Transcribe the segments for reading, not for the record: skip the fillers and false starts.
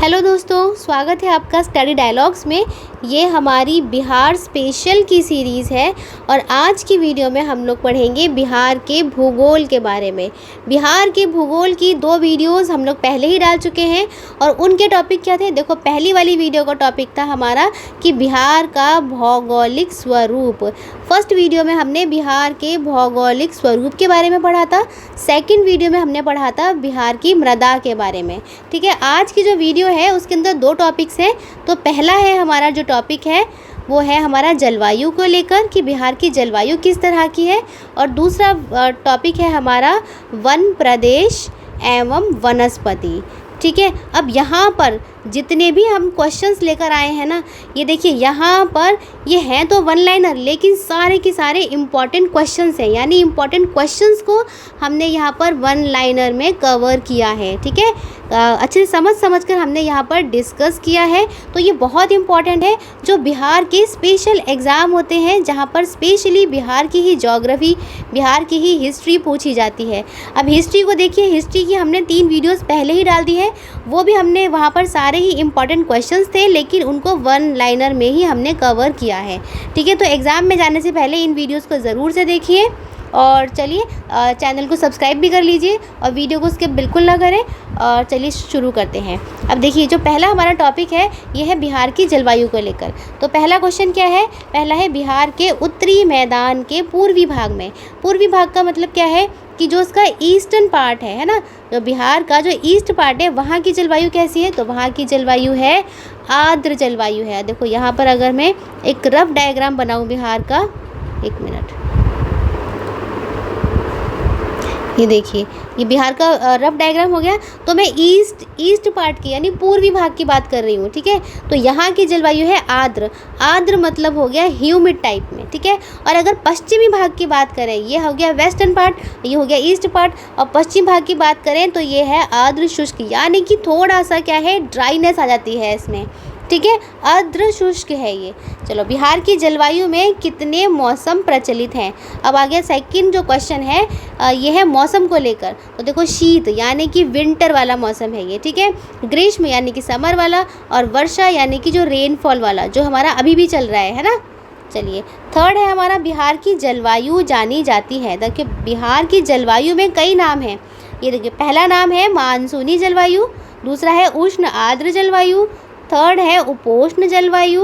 Hello दोस्तों, स्वागत है आपका स्टडी डायलॉग्स में। ये हमारी बिहार स्पेशल की सीरीज़ है और आज की वीडियो में हम लोग पढ़ेंगे बिहार के भूगोल के बारे में। बिहार के भूगोल की 2 वीडियोस हम लोग पहले ही डाल चुके हैं और उनके टॉपिक क्या थे। देखो, पहली वाली वीडियो का टॉपिक था हमारा कि बिहार का भौगोलिक स्वरूप। फर्स्ट वीडियो में हमने बिहार के भौगोलिक स्वरूप के बारे में पढ़ा था। सेकंड वीडियो में हमने पढ़ा था बिहार की मृदा के बारे में। ठीक है, आज की जो वीडियो है उसके अंदर 2 टॉपिक्स हैं। तो पहला है हमारा जो टॉपिक है वो है हमारा जलवायु को लेकर कि बिहार की जलवायु किस तरह की है, और दूसरा टॉपिक है हमारा वन प्रदेश एवं वनस्पति। ठीक है, अब यहाँ पर जितने भी हम क्वेश्चंस लेकर आए हैं ना, ये देखिए यहाँ पर ये हैं तो वन लाइनर, लेकिन सारे के सारे इम्पॉर्टेंट क्वेश्चंस हैं, यानी इम्पॉर्टेंट क्वेश्चंस को हमने यहाँ पर वन लाइनर में कवर किया है। ठीक है, अच्छे से समझ कर हमने यहाँ पर डिस्कस किया है। तो ये बहुत इम्पॉर्टेंट है। जो बिहार के स्पेशल एग्ज़ाम होते हैं जहाँ पर स्पेशली बिहार की ही ज्योग्राफी, बिहार की ही हिस्ट्री पूछी जाती है। अब हिस्ट्री को देखिए, हिस्ट्री की हमने 3 वीडियोस पहले ही डाल दी है। वो भी हमने वहाँ पर सारे ही इम्पॉर्टेंट क्वेश्चंस थे, लेकिन उनको वन लाइनर में ही हमने कवर किया है। ठीक है, तो एग्ज़ाम में जाने से पहले इन वीडियोस को ज़रूर से देखिए और चलिए चैनल को सब्सक्राइब भी कर लीजिए और वीडियो को स्किप बिल्कुल ना करें। और चलिए शुरू करते हैं। अब देखिए, जो पहला हमारा टॉपिक है ये है बिहार की जलवायु को लेकर। तो पहला क्वेश्चन क्या है? पहला है बिहार के उत्तरी मैदान के पूर्वी भाग में। पूर्वी भाग का मतलब क्या है कि जो उसका ईस्टर्न पार्ट है ना, जो बिहार का जो ईस्ट पार्ट है वहाँ की जलवायु कैसी है? तो वहाँ की जलवायु है आर्द्र जलवायु है। देखो यहाँ पर अगर मैं एक रफ डायग्राम बनाऊँ बिहार का, 1 मिनट, ये देखिए ये बिहार का रफ डायग्राम हो गया। तो मैं ईस्ट पार्ट की यानी पूर्वी भाग की बात कर रही हूँ। ठीक है, तो यहाँ की जलवायु है आर्द्र। आर्द्र मतलब हो गया ह्यूमिड टाइप में। ठीक है, और अगर पश्चिमी भाग की बात करें, ये हो गया वेस्टर्न पार्ट, ये हो गया ईस्ट पार्ट, और पश्चिम भाग की बात करें तो ये है आर्द्र शुष्क, यानी कि थोड़ा सा क्या है, ड्राइनेस आ जाती है इसमें। ठीक है, अर्ध शुष्क है ये। चलो, बिहार की जलवायु में कितने मौसम प्रचलित हैं? अब आ गया सेकंड जो क्वेश्चन है, ये है मौसम को लेकर। तो देखो, शीत यानी कि विंटर वाला मौसम है ये। ठीक है, ग्रीष्म यानी कि समर वाला, और वर्षा यानी कि जो रेनफॉल वाला, जो हमारा अभी भी चल रहा है ना। चलिए, थर्ड है हमारा बिहार की जलवायु जानी जाती है। देखिए, बिहार की जलवायु में कई नाम हैं। ये देखिए, पहला नाम है मानसूनी जलवायु, दूसरा है उष्ण आर्द्र जलवायु, थर्ड है उपोष्ण जलवायु,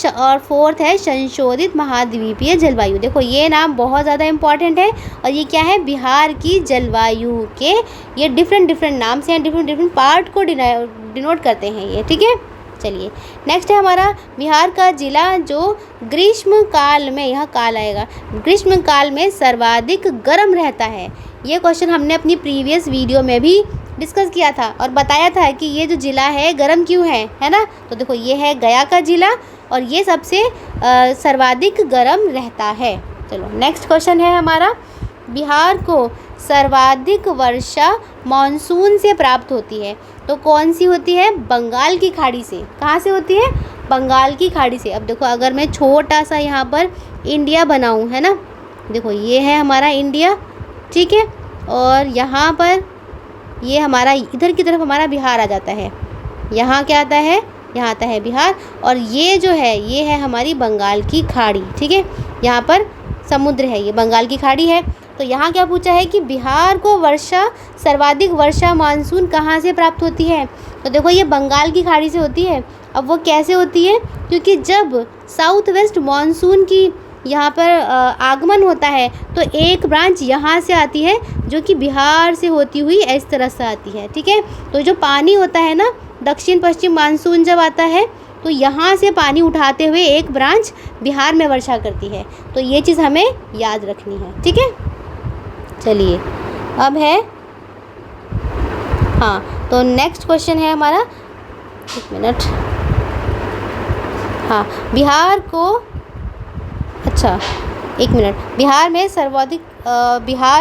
और फोर्थ है संशोधित महाद्वीपीय जलवायु। देखो, ये नाम बहुत ज़्यादा इंपॉर्टेंट है और ये क्या है, बिहार की जलवायु के ये डिफरेंट नाम से हैं, डिफरेंट पार्ट को डिनोट करते हैं ये। ठीक है, चलिए नेक्स्ट है हमारा बिहार का जिला जो ग्रीष्म काल में, यहाँ काल आएगा, ग्रीष्म काल में सर्वाधिक गर्म रहता है। ये क्वेश्चन हमने अपनी प्रीवियस वीडियो में भी डिस्कस किया था और बताया था कि ये जो ज़िला है गर्म क्यों है ना। तो देखो, ये है गया का ज़िला और ये सबसे सर्वाधिक गर्म रहता है। चलो, नेक्स्ट क्वेश्चन है हमारा, बिहार को सर्वाधिक वर्षा मानसून से प्राप्त होती है। तो कौन सी होती है? बंगाल की खाड़ी से। कहाँ से होती है? बंगाल की खाड़ी से। अब देखो, अगर मैं छोटा सा यहाँ पर इंडिया बनाऊँ, है ना, देखो ये है हमारा इंडिया। ठीक है, और यहाँ पर ये हमारा इधर की तरफ हमारा बिहार आ जाता है। यहाँ क्या आता है? यहाँ आता है बिहार, और ये जो है ये है हमारी बंगाल की खाड़ी। ठीक है, यहाँ पर समुद्र है, ये बंगाल की खाड़ी है। तो यहाँ क्या पूछा है कि बिहार को सर्वाधिक वर्षा मानसून कहाँ से प्राप्त होती है? तो देखो, ये बंगाल की खाड़ी से होती है। अब वो कैसे होती है? क्योंकि जब साउथ वेस्ट मानसून की यहाँ पर आगमन होता है तो एक ब्रांच यहाँ से आती है जो कि बिहार से होती हुई इस तरह से आती है। ठीक है, तो जो पानी होता है ना, दक्षिण पश्चिम मानसून जब आता है तो यहाँ से पानी उठाते हुए एक ब्रांच बिहार में वर्षा करती है। तो ये चीज़ हमें याद रखनी है। ठीक है, चलिए अब है, हाँ, तो नेक्स्ट क्वेश्चन है हमारा, 1 मिनट, हाँ, बिहार को, अच्छा 1 मिनट, बिहार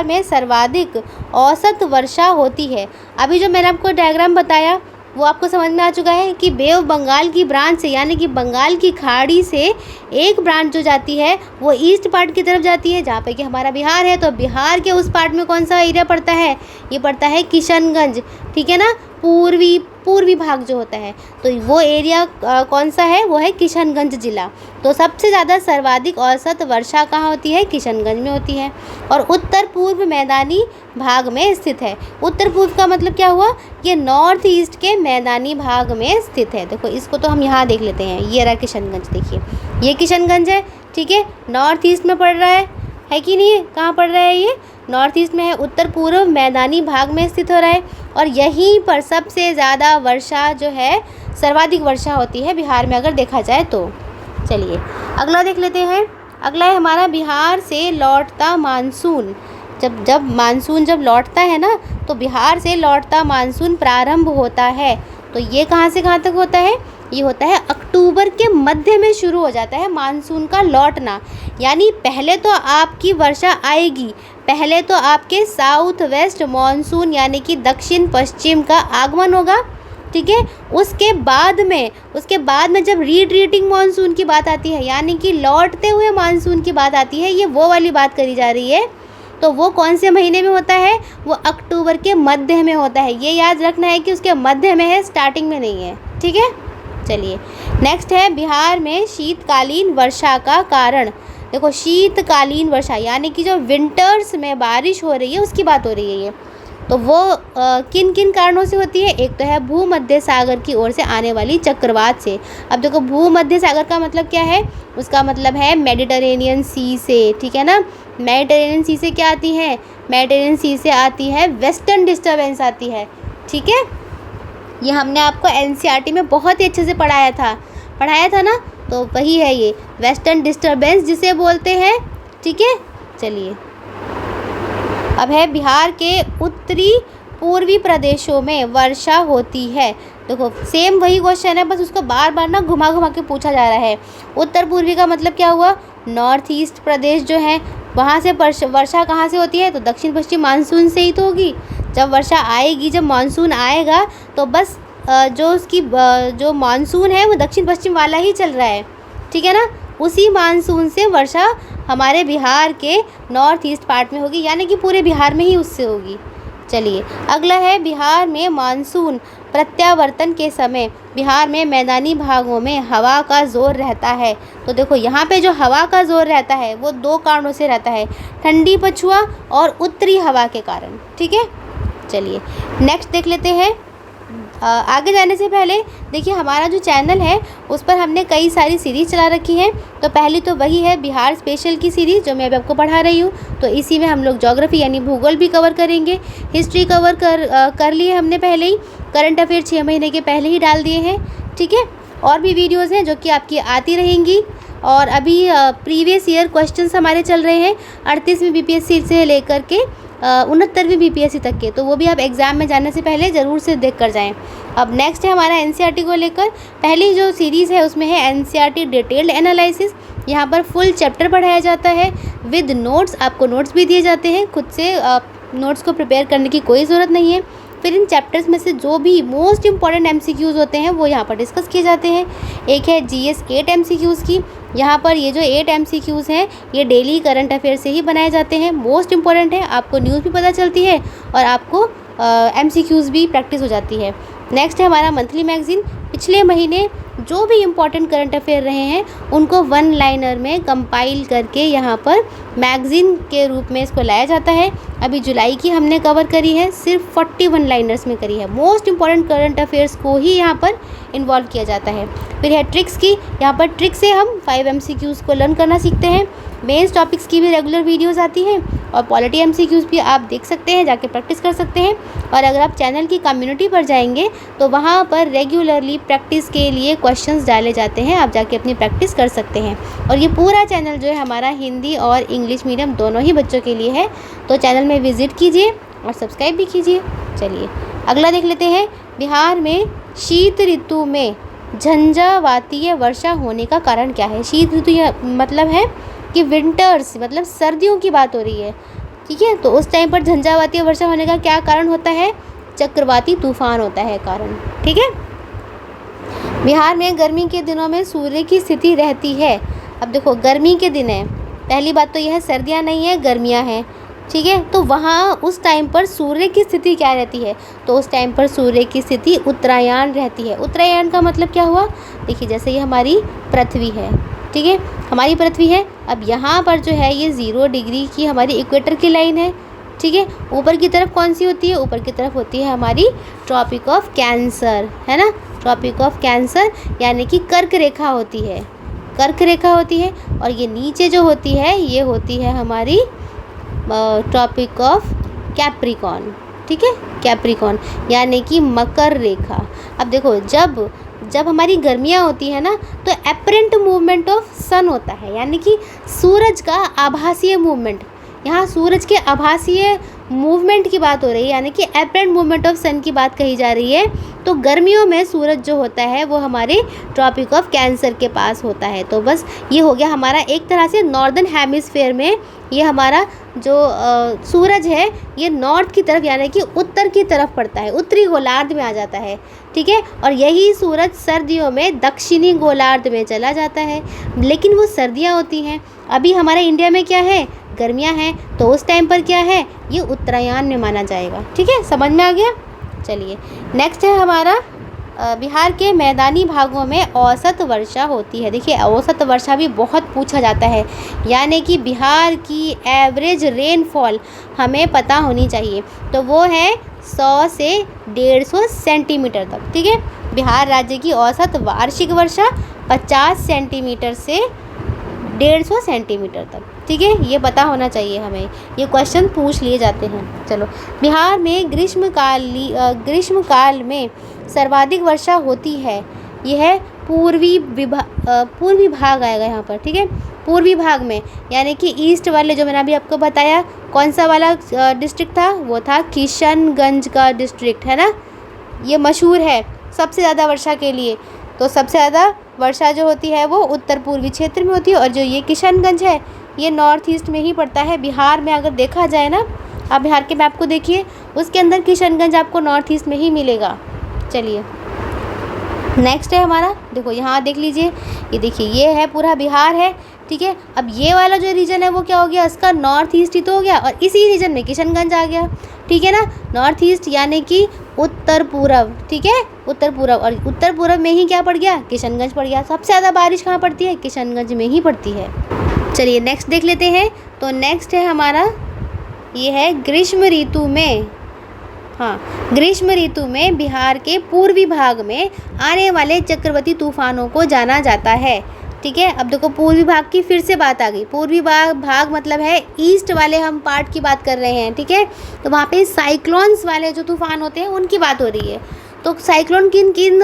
में सर्वाधिक औसत वर्षा होती है। अभी जो मैंने आपको डायग्राम बताया वो आपको समझ में आ चुका है कि बे ऑफ बंगाल की ब्रांच से, यानी कि बंगाल की खाड़ी से एक ब्रांच जो जाती है वो ईस्ट पार्ट की तरफ जाती है, जहाँ पे कि हमारा बिहार है। तो बिहार के उस पार्ट में कौन सा एरिया पड़ता है? ये पड़ता है किशनगंज। ठीक है ना, पूर्वी भाग जो होता है, तो वो एरिया कौन सा है, वो है किशनगंज ज़िला। तो सबसे ज़्यादा सर्वाधिक औसत वर्षा कहाँ होती है, किशनगंज में होती है। और उत्तर पूर्व मैदानी भाग में स्थित है। उत्तर पूर्व का मतलब क्या हुआ, ये नॉर्थ ईस्ट के मैदानी भाग में स्थित है। देखो इसको तो हम यहाँ देख लेते हैं, ये रहा किशनगंज, देखिए ये किशनगंज है, ठीक है, नॉर्थ ईस्ट में पड़ रहा है कि नहीं, कहाँ पड़ रहा है, ये नॉर्थ ईस्ट में है, उत्तर पूर्व मैदानी भाग में स्थित हो रहा है। और यहीं पर सबसे ज़्यादा वर्षा जो है, सर्वाधिक वर्षा होती है बिहार में अगर देखा जाए तो। चलिए अगला देख लेते हैं। अगला है हमारा बिहार से लौटता मानसून। जब मानसून जब लौटता है ना, तो बिहार से लौटता मानसून प्रारंभ होता है। तो ये कहाँ से कहाँ तक होता है, ये होता है अक्टूबर के मध्य में शुरू हो जाता है मानसून का लौटना। यानी पहले तो आपकी वर्षा आएगी, पहले तो आपके साउथ वेस्ट मानसून यानी कि दक्षिण पश्चिम का आगमन होगा, ठीक है। उसके बाद में जब रिट्रीटिंग मानसून की बात आती है, यानी कि लौटते हुए मानसून की बात आती है, ये वो वाली बात करी जा रही है। तो वो कौन से महीने में होता है, वो अक्टूबर के मध्य में होता है। ये याद रखना है कि उसके मध्य में है, स्टार्टिंग में नहीं है, ठीक है। चलिए नेक्स्ट है बिहार में शीतकालीन वर्षा का कारण। देखो शीतकालीन वर्षा यानी कि जो विंटर्स में बारिश हो रही है उसकी बात हो रही है ये। तो वो किन किन कारणों से होती है, एक तो है भूमध्य सागर की ओर से आने वाली चक्रवात से। अब देखो भूमध्य सागर का मतलब क्या है, उसका मतलब है मेडिटरेनियन सी से, ठीक है ना। मेडिटरेनियन सी से क्या आती है, मेडिटरेनियन सी से आती है वेस्टर्न डिस्टर्बेंस आती है, ठीक है। ये हमने आपको एनसीईआरटी में बहुत ही अच्छे से पढ़ाया था ना, तो वही है ये वेस्टर्न डिस्टर्बेंस जिसे बोलते हैं, ठीक है। चलिए अब है बिहार के उत्तरी पूर्वी प्रदेशों में वर्षा होती है। देखो सेम वही क्वेश्चन है, बस उसको बार बार ना घुमा के पूछा जा रहा है। उत्तर पूर्वी का मतलब क्या हुआ, नॉर्थ ईस्ट प्रदेश जो है वहाँ से वर्षा कहाँ से होती है, तो दक्षिण पश्चिम मानसून से ही तो होगी। जब वर्षा आएगी, जब मानसून आएगा तो बस जो मानसून है वो दक्षिण पश्चिम वाला ही चल रहा है, ठीक है ना। उसी मानसून से वर्षा हमारे बिहार के नॉर्थ ईस्ट पार्ट में होगी, यानी कि पूरे बिहार में ही उससे होगी। चलिए अगला है बिहार में मानसून प्रत्यावर्तन के समय बिहार में मैदानी भागों में हवा का जोर रहता है। तो देखो यहाँ पे जो हवा का जोर रहता है वो दो कारणों से रहता है, ठंडी पछुआ और उत्तरी हवा के कारण, ठीक है। चलिए नेक्स्ट देख लेते हैं। आगे जाने से पहले देखिए हमारा जो चैनल है उस पर हमने कई सारी सीरीज़ चला रखी हैं। तो पहली तो वही है बिहार स्पेशल की सीरीज़ जो मैं अभी आपको पढ़ा रही हूँ। तो इसी में हम लोग ज्योग्राफी यानी भूगोल भी कवर करेंगे, हिस्ट्री कवर कर लिए हमने पहले ही, करंट अफेयर 6 महीने के पहले ही डाल दिए हैं, ठीक है। और भी वीडियोज़ हैं जो कि आपकी आती रहेंगी। और अभी प्रीवियस ईयर क्वेश्चंस हमारे चल रहे हैं 38वीं बीपीएससी से लेकर के 69वीं बीपीएससी तक के, तो वो भी आप एग्ज़ाम में जाने से पहले ज़रूर से देख कर जाएँ। अब नेक्स्ट है हमारा एनसीईआरटी को लेकर। पहली जो सीरीज़ है उसमें है एनसीईआरटी डिटेल्ड एनालिसिस। यहाँ पर फुल चैप्टर पढ़ाया जाता है विद नोट्स, आपको नोट्स भी दिए जाते हैं, खुद से नोट्स को प्रिपेयर करने की कोई ज़रूरत नहीं है। फिर इन चैप्टर्स में से जो भी मोस्ट इंपॉर्टेंट एमसीक्यूज़ होते हैं वो यहाँ पर डिस्कस किए जाते हैं। एक है जीएस 8 एमसीक्यूज़ की, यहाँ पर ये जो 8 एमसीक्यूज़ हैं ये डेली करंट अफेयर से ही बनाए जाते हैं, मोस्ट इंपॉर्टेंट है, आपको न्यूज़ भी पता चलती है और आपको एमसीक्यूज़ भी प्रैक्टिस हो जाती है। नेक्स्ट है हमारा मंथली मैगज़ीन। पिछले महीने जो भी इम्पॉर्टेंट करंट अफेयर रहे हैं उनको वन लाइनर में कंपाइल करके यहाँ पर मैगज़ीन के रूप में इसको लाया जाता है। अभी जुलाई की हमने कवर करी है, सिर्फ 41 लाइनर्स में करी है। मोस्ट इंपॉर्टेंट करंट अफेयर्स को ही यहाँ पर इन्वॉल्व किया जाता है। फिर है ट्रिक्स की, यहाँ पर ट्रिक से हम 5 MCQs को लर्न करना सीखते हैं। मेंस टॉपिक्स की भी रेगुलर वीडियोस आती हैं और पॉलिटी MCQs भी आप देख सकते हैं, जाके प्रैक्टिस कर सकते हैं। और अगर आप चैनल की कम्युनिटी पर जाएंगे तो वहाँ पर रेगुलरली प्रैक्टिस के लिए क्वेश्चंस डाले जाते हैं, आप जाके अपनी प्रैक्टिस कर सकते हैं। और ये पूरा चैनल जो है हमारा हिंदी और इंग्लिश मीडियम दोनों ही बच्चों के लिए है, तो चैनल में विज़िट कीजिए और सब्सक्राइब भी कीजिए। चलिए अगला देख लेते हैं। बिहार में शीत ऋतु में झंझावातीय वर्षा होने का कारण क्या है। शीत ऋतु मतलब है कि विंटर्स, मतलब सर्दियों की बात हो रही है, ठीक है। तो उस टाइम पर झंझावातीय वर्षा होने का क्या कारण होता है, चक्रवाती तूफान होता है कारण, ठीक है। बिहार में गर्मी के दिनों में सूर्य की स्थिति रहती है। अब देखो गर्मी के दिन है, पहली बात तो यह है सर्दियाँ नहीं है गर्मियाँ हैं, ठीक है। तो वहाँ उस टाइम पर सूर्य की स्थिति क्या रहती है, तो उस टाइम पर सूर्य की स्थिति उत्तरायण रहती है। उत्तरायण का मतलब क्या हुआ, देखिए जैसे ये हमारी पृथ्वी है, ठीक है, हमारी पृथ्वी है। अब यहाँ पर जो है ये 0 डिग्री की हमारी इक्वेटर की लाइन है, ठीक है। ऊपर की तरफ कौन सी होती है, ऊपर की तरफ होती है हमारी ट्रॉपिक ऑफ कैंसर, है ना, ट्रॉपिक ऑफ कैंसर, यानी कि कर्क रेखा होती है, कर्क रेखा होती है। और ये नीचे जो होती है ये होती है हमारी ट्रॉपिक ऑफ कैप्रिकॉर्न, ठीक है, कैप्रिकॉर्न यानी कि मकर रेखा। अब देखो जब हमारी गर्मियाँ होती है ना, तो एपरेंट मूवमेंट ऑफ सन होता है, यानी कि सूरज का आभासीय मूवमेंट। यहाँ सूरज के आभासीय मूवमेंट की बात हो रही है, यानी कि एपरेंट मूवमेंट ऑफ सन की बात कही जा रही है। तो गर्मियों में सूरज जो होता है वो हमारे ट्रॉपिक ऑफ कैंसर के पास होता है। तो बस ये हो गया हमारा एक तरह से नॉर्दर्न हेमिस्फेयर में ये हमारा जो सूरज है ये नॉर्थ की तरफ यानी कि उत्तर की तरफ पड़ता है, उत्तरी गोलार्ध में आ जाता है, ठीक है। और यही सूरज सर्दियों में दक्षिणी गोलार्ध में चला जाता है, लेकिन वो सर्दियाँ होती हैं। अभी हमारे इंडिया में क्या है, गर्मियाँ हैं, तो उस टाइम पर क्या है, ये उत्तरायण में माना जाएगा, ठीक है, समझ में आ गया। चलिए नेक्स्ट है हमारा बिहार के मैदानी भागों में औसत वर्षा होती है। देखिए औसत वर्षा भी बहुत पूछा जाता है, यानी कि बिहार की एवरेज रेनफॉल हमें पता होनी चाहिए, तो वो है 100 से 150 सेंटीमीटर तक, ठीक है। बिहार राज्य की औसत वार्षिक वर्षा 50 सेंटीमीटर से 150 सेंटीमीटर तक, ठीक है, ये पता होना चाहिए हमें, ये क्वेश्चन पूछ लिए जाते हैं। चलो बिहार में ग्रीष्मकाल में सर्वाधिक वर्षा होती है, यह पूर्वी भाग आएगा यहाँ पर, ठीक है, पूर्वी भाग में, यानी कि ईस्ट वाले जो मैंने अभी आपको बताया कौन सा वाला डिस्ट्रिक्ट था, वो था किशनगंज का डिस्ट्रिक्ट, है ना, ये मशहूर है सबसे ज़्यादा वर्षा के लिए। तो सबसे ज़्यादा वर्षा जो होती है वो उत्तर पूर्वी क्षेत्र में होती है, और जो ये किशनगंज है ये नॉर्थ ईस्ट में ही पड़ता है। बिहार में अगर देखा जाए ना, आप बिहार के मैप को देखिए, उसके अंदर किशनगंज आपको नॉर्थ ईस्ट में ही मिलेगा। चलिए नेक्स्ट है हमारा, देखो यहाँ देख लीजिए, ये देखिए ये है पूरा बिहार है, ठीक है। अब ये वाला जो रीजन है वो क्या हो गया, इसका नॉर्थ ईस्ट ही तो हो गया, और इसी रीजन में किशनगंज आ गया, ठीक है ना, नॉर्थ ईस्ट यानी कि उत्तर पूरब, ठीक है, उत्तर पूरब, और उत्तर पूरब में ही क्या पड़ गया, किशनगंज पड़ गया। सबसे ज़्यादा बारिश कहाँ पड़ती है, किशनगंज में ही पड़ती है। चलिए नेक्स्ट देख लेते हैं, तो नेक्स्ट है हमारा ये है ग्रीष्म ऋतु में, हाँ, ग्रीष्म ऋतु में बिहार के पूर्वी भाग में आने वाले चक्रवाती तूफानों को जाना जाता है, ठीक है। अब देखो पूर्वी भाग की फिर से बात आ गई, पूर्वी भाग मतलब है ईस्ट वाले हम पार्ट की बात कर रहे हैं, ठीक है। तो वहाँ पे साइक्लोन्स वाले जो तूफान होते हैं उनकी बात हो रही है। तो साइक्लोन किन किन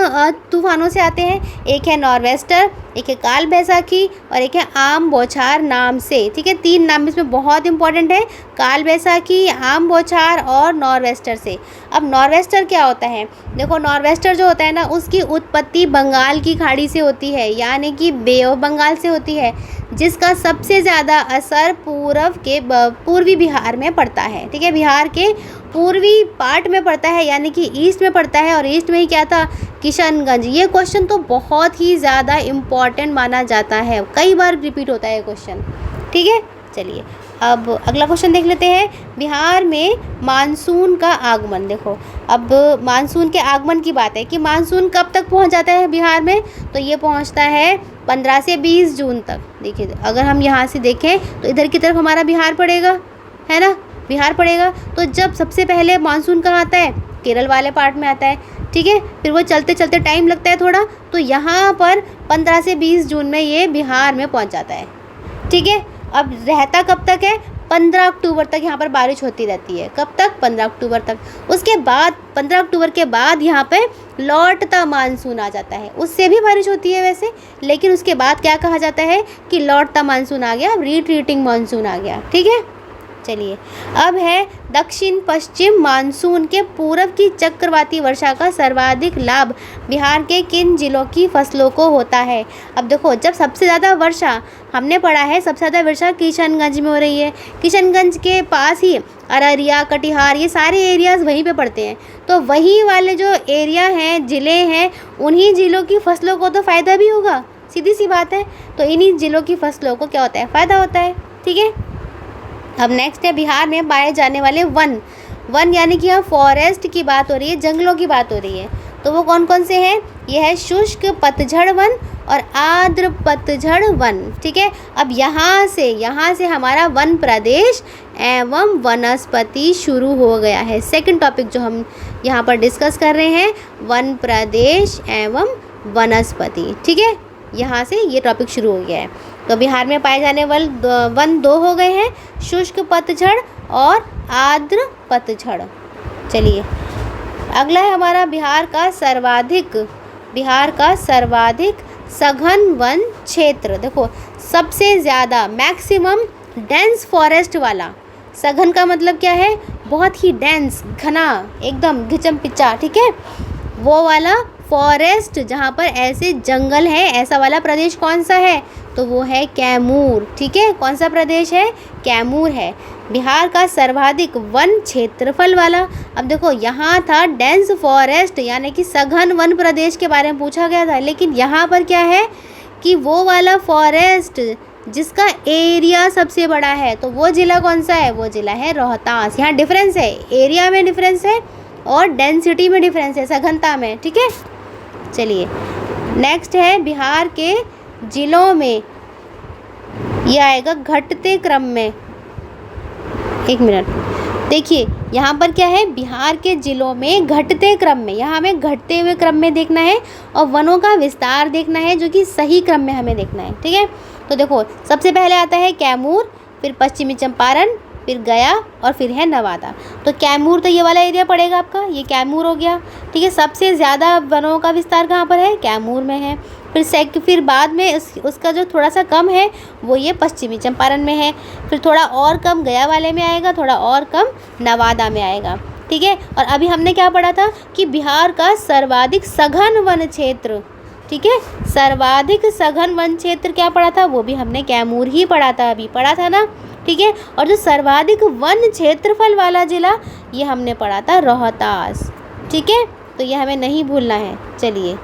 तूफानों से आते हैं, एक है नॉरवेस्टर, एक है काल बैसाखी, और एक है आम बौछार नाम से, ठीक है। 3 नाम इसमें बहुत इंपॉर्टेंट है, काल बैसाखी, आम बौछार और नॉरवेस्टर से। अब नॉरवेस्टर क्या होता है, देखो नॉरवेस्टर जो होता है ना, उसकी उत्पत्ति बंगाल की खाड़ी से होती है, यानी कि बे ऑफ बंगाल से होती है, जिसका सबसे ज़्यादा असर पूर्वी बिहार में पड़ता है, ठीक है, बिहार के पूर्वी पार्ट में पड़ता है, यानी कि ईस्ट में पड़ता है, और ईस्ट में ही क्या था, किशनगंज। ये क्वेश्चन तो बहुत ही ज़्यादा इम्पॉर्टेंट माना जाता है, कई बार रिपीट होता है क्वेश्चन, ठीक है। चलिए अब अगला क्वेश्चन देख लेते हैं, बिहार में मानसून का आगमन। देखो अब मानसून के आगमन की बात है कि मानसून कब तक पहुंच जाता है बिहार में, तो ये पहुंचता है 15 से 20 जून तक। देखिए अगर हम यहाँ से देखें तो इधर की तरफ हमारा बिहार पड़ेगा, है ना, बिहार पड़ेगा। तो जब सबसे पहले मानसून कहाँ आता है, केरल वाले पार्ट में आता है, ठीक है, फिर वो चलते चलते टाइम लगता है थोड़ा, तो यहाँ पर 15 से 20 जून में ये बिहार में पहुँच जाता है, ठीक है। अब रहता कब तक है, 15 अक्टूबर तक यहाँ पर बारिश होती रहती है, कब तक, 15 अक्टूबर तक। उसके बाद 15 अक्टूबर के बाद यहाँ पे लौटता मानसून आ जाता है, उससे भी बारिश होती है वैसे, लेकिन उसके बाद क्या कहा जाता है कि लौटता मानसून आ गया, रिट्रीटिंग मानसून आ गया, ठीक है। चलिए अब है दक्षिण पश्चिम मानसून के पूर्व की चक्रवाती वर्षा का सर्वाधिक लाभ बिहार के किन जिलों की फसलों को होता है। अब देखो जब सबसे ज़्यादा वर्षा हमने पढ़ा है, सबसे ज़्यादा वर्षा किशनगंज में हो रही है, किशनगंज के पास ही अररिया, कटिहार, ये सारे एरियाज़ वहीं पे पड़ते हैं। तो वही वाले जो एरिया हैं, ज़िले हैं, उन्हीं ज़िलों की फसलों को तो फ़ायदा भी होगा, सीधी सी बात है। तो इन्हीं ज़िलों की फसलों को क्या होता है, फ़ायदा होता है, ठीक है। अब नेक्स्ट है बिहार में पाए जाने वाले वन। वन यानी कि यहाँ फॉरेस्ट की बात हो रही है, जंगलों की बात हो रही है। तो वो कौन कौन से हैं? ये है शुष्क पतझड़ वन और आर्द्र पतझड़ वन। ठीक है, अब यहाँ से हमारा वन प्रदेश एवं वनस्पति शुरू हो गया है। सेकंड टॉपिक जो हम यहाँ पर डिस्कस कर रहे हैं, वन प्रदेश एवं वनस्पति। ठीक है, यहाँ से ये टॉपिक शुरू हो गया है। तो बिहार में पाए जाने वाले वन 2 हो गए हैं, शुष्क पतझड़ और आर्द्र पतझड़। चलिए अगला है हमारा बिहार का सर्वाधिक सघन वन क्षेत्र। देखो सबसे ज़्यादा मैक्सिमम डेंस फॉरेस्ट वाला, सघन का मतलब क्या है? बहुत ही डेंस, घना, एकदम घिचम पिचा। ठीक है, वो वाला फॉरेस्ट जहाँ पर ऐसे जंगल है, ऐसा वाला प्रदेश कौन सा है? तो वो है कैमूर। ठीक है, कौन सा प्रदेश है? कैमूर है। बिहार का सर्वाधिक वन क्षेत्रफल वाला, अब देखो यहाँ था डेंस फॉरेस्ट यानी कि सघन वन प्रदेश के बारे में पूछा गया था, लेकिन यहाँ पर क्या है कि वो वाला फॉरेस्ट जिसका एरिया सबसे बड़ा है, तो वो ज़िला कौन सा है? वो ज़िला है रोहतास। यहाँ डिफरेंस है, एरिया में डिफरेंस है और डेंसिटी में डिफरेंस है, सघनता में। ठीक है, चलिए नेक्स्ट है बिहार के ज़िलों में, ये आएगा घटते क्रम में। एक मिनट, देखिए यहाँ पर क्या है? बिहार के ज़िलों में घटते क्रम में, यहाँ हमें घटते हुए क्रम में देखना है और वनों का विस्तार देखना है, जो कि सही क्रम में हमें देखना है। ठीक है, तो देखो सबसे पहले आता है कैमूर, फिर पश्चिमी चंपारण, फिर गया और फिर है नवादा। तो कैमूर तो ये वाला एरिया पड़ेगा आपका, ये कैमूर हो गया। ठीक है, सबसे ज़्यादा वनों का विस्तार कहाँ पर है? कैमूर में है। फिर बाद में उसका जो थोड़ा सा कम है वो ये पश्चिमी चंपारण में है। फिर थोड़ा और कम गया वाले में आएगा, थोड़ा और कम नवादा में आएगा। ठीक है, और अभी हमने क्या पढ़ा था कि बिहार का सर्वाधिक सघन वन क्षेत्र, ठीक है, सर्वाधिक सघन वन क्षेत्र क्या पढ़ा था? वो भी हमने कैमूर ही पढ़ा था, अभी पढ़ा था ना। ठीक है, और जो सर्वाधिक वन क्षेत्रफल वाला ज़िला, ये हमने पढ़ा था रोहतास। ठीक है, तो ये हमें नहीं भूलना है। चलिए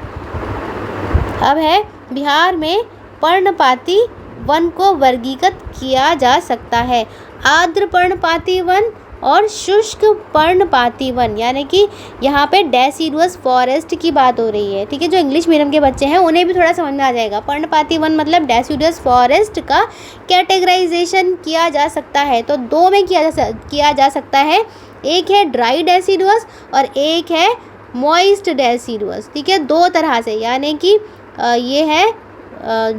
अब है बिहार में पर्णपाती वन को वर्गीकृत किया जा सकता है, आर्द्र पर्णपाती वन और शुष्क पर्णपाती वन, यानी कि यहाँ पे डेसिडुअस फॉरेस्ट की बात हो रही है। ठीक है, जो इंग्लिश मीडियम के बच्चे हैं उन्हें भी थोड़ा समझ में आ जाएगा। पर्णपाती वन मतलब डेसिडुअस फॉरेस्ट का कैटेगराइजेशन किया जा सकता है, तो 2 में किया जा सकता है। एक है ड्राई डेसिडुअस और एक है मॉइस्ट डेसिडुअस। ठीक है, 2 तरह से, यानी कि ये है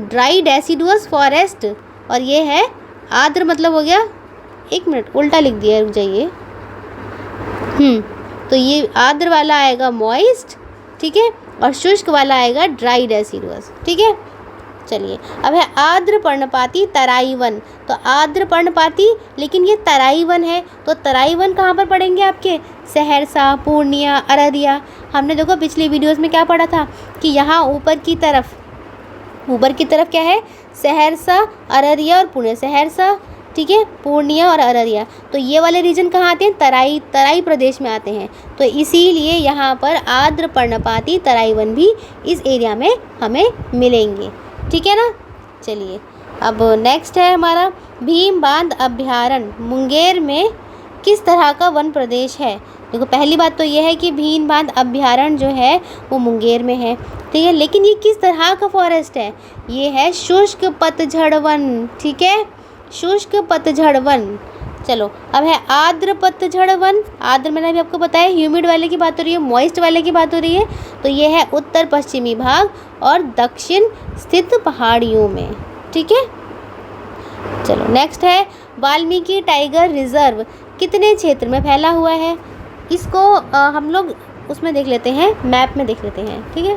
ड्राई डेसिडुअस फॉरेस्ट और ये है आर्द्र, मतलब हो गया, एक मिनट उल्टा लिख दिया, रुक जाइए। तो ये आर्द्र वाला आएगा मॉइस्ट, ठीक है, और शुष्क वाला आएगा ड्राई डेसिडुअस। ठीक है, चलिए अब है आर्द्र पर्णपाती तराई वन। तो आर्द्र पर्णपाती, लेकिन ये तराई वन है, तो तराई वन कहाँ पर पड़ेंगे आपके? सहरसा, पूर्णिया, अररिया। हमने देखो पिछली वीडियोस में क्या पढ़ा था कि यहाँ ऊपर की तरफ क्या है? सहरसा, अररिया और पुणे। सहरसा, ठीक है, पूर्णिया और अररिया, तो ये वाले रीजन कहाँ आते हैं? तराई प्रदेश में आते हैं। तो इसीलिए यहाँ पर आर्द्र पर्णपाती तराई वन भी इस एरिया में हमें मिलेंगे। ठीक है ना। चलिए अब नेक्स्ट है हमारा भीम बांध अभ्यारण्य मुंगेर में किस तरह का वन प्रदेश है। देखो पहली बात तो ये है कि भीम बांध अभ्यारण्य जो है वो मुंगेर में है, ठीक है, लेकिन ये किस तरह का फॉरेस्ट है? ये है शुष्क पतझड़ वन। ठीक है, शुष्क पतझड़ वन। चलो अब है आर्द्र पतझड़ वन। आर्द्र मैंने अभी आपको बताया ह्यूमिड वाले की बात हो रही है, मॉइस्ट वाले की बात हो रही है। तो ये है उत्तर पश्चिमी भाग और दक्षिण स्थित पहाड़ियों में। ठीक है, चलो नेक्स्ट है वाल्मीकि टाइगर रिजर्व कितने क्षेत्र में फैला हुआ है? इसको हम लोग उसमें देख लेते हैं, मैप में देख लेते हैं। ठीक है,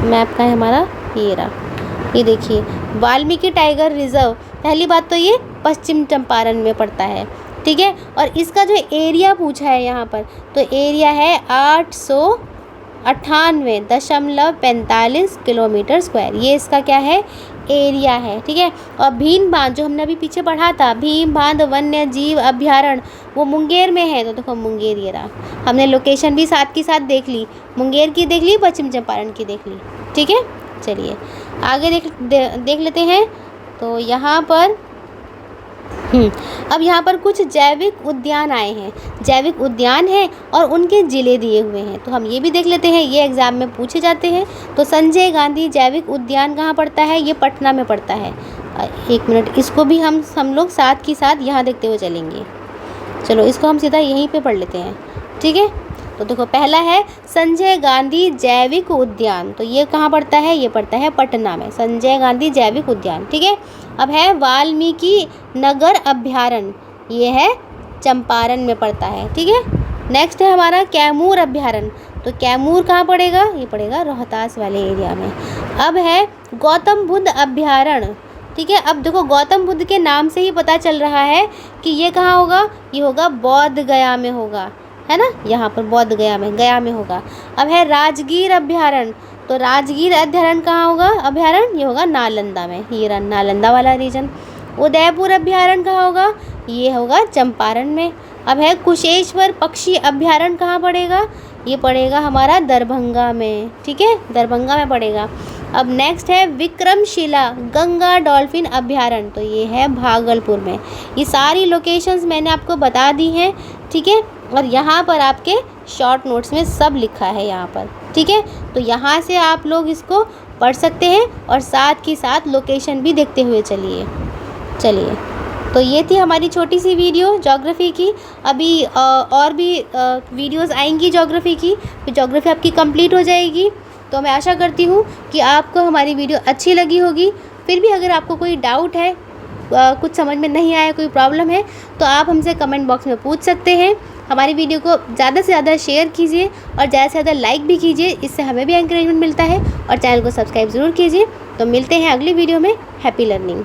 मैप का है हमारा ये रहा, ये देखिए वाल्मीकि टाइगर रिजर्व। पहली बात तो ये पश्चिम चंपारण में पड़ता है, ठीक है, और इसका जो एरिया पूछा है यहाँ पर, तो एरिया है 898.45 किलोमीटर स्क्वायर। ये इसका क्या है? एरिया है। ठीक है, और भीम बांध जो हमने अभी पीछे पढ़ा था, भीम बांध वन्य जीव अभ्यारण्य, वो मुंगेर में है। तो देखो मुंगेर ये रहा, हमने लोकेशन भी साथ की साथ देख ली, मुंगेर की देख ली, पश्चिम चंपारण की देख ली। ठीक है, चलिए आगे देख लेते हैं। तो यहाँ पर अब यहाँ पर कुछ जैविक उद्यान आए हैं, जैविक उद्यान हैं और उनके ज़िले दिए हुए हैं, तो हम ये भी देख लेते हैं, ये एग्ज़ाम में पूछे जाते हैं। तो संजय गांधी जैविक उद्यान कहाँ पड़ता है? ये पटना में पड़ता है। एक मिनट, इसको भी हम लोग साथ की साथ यहाँ देखते हुए चलेंगे। चलो इसको हम सीधा यहीं पे पढ़ लेते हैं, ठीक है। तो देखो पहला है संजय गांधी जैविक उद्यान, तो ये कहाँ पड़ता है? ये पड़ता है पटना में, संजय गांधी जैविक उद्यान, ठीक है। अब है वाल्मीकि नगर अभ्यारण्य, ये है चंपारण में पड़ता है, ठीक है। नेक्स्ट है हमारा कैमूर अभ्यारण्य, तो कैमूर कहाँ पड़ेगा? ये पड़ेगा रोहतास वाले एरिया में। अब है गौतम बुद्ध अभ्यारण्य, ठीक है। अब देखो गौतम बुद्ध के नाम से ही पता चल रहा है कि ये कहाँ होगा? ये होगा बोध गया में होगा, है ना, यहाँ पर बोध गया में होगा। अब है राजगीर अभ्यारण्य, तो राजगीर अभ्यारण्य कहाँ होगा? अभ्यारण्य ये होगा नालंदा में, ये नालंदा वाला रीजन। उदयपुर अभ्यारण्य कहाँ होगा? ये होगा चंपारण में। अब है कुशेश्वर पक्षी अभ्यारण्य कहाँ पड़ेगा? ये पड़ेगा हमारा दरभंगा में, ठीक है, दरभंगा में पड़ेगा। अब नेक्स्ट है विक्रमशिला गंगा डॉल्फिन अभ्यारण्य, तो ये है भागलपुर में। ये सारी लोकेशंस मैंने आपको बता दी हैं, ठीक है, और यहाँ पर आपके शॉर्ट नोट्स में सब लिखा है यहाँ पर, ठीक है। तो यहाँ से आप लोग इसको पढ़ सकते हैं और साथ ही साथ लोकेशन भी देखते हुए चलिए। तो ये थी हमारी छोटी सी वीडियो ज्योग्राफी की। अभी और भी वीडियोस आएंगी ज्योग्राफी की, फिर ज्योग्राफी आपकी कंप्लीट हो जाएगी। तो मैं आशा करती हूँ कि आपको हमारी वीडियो अच्छी लगी होगी। फिर भी अगर आपको कोई डाउट है, कुछ समझ में नहीं आया, कोई प्रॉब्लम है, तो आप हमसे कमेंट बॉक्स में पूछ सकते हैं। हमारी वीडियो को ज़्यादा से ज़्यादा शेयर कीजिए और ज़्यादा से ज़्यादा लाइक भी कीजिए, इससे हमें भी एंकरेजमेंट मिलता है। और चैनल को सब्सक्राइब ज़रूर कीजिए। तो मिलते हैं अगली वीडियो में। Happy learning.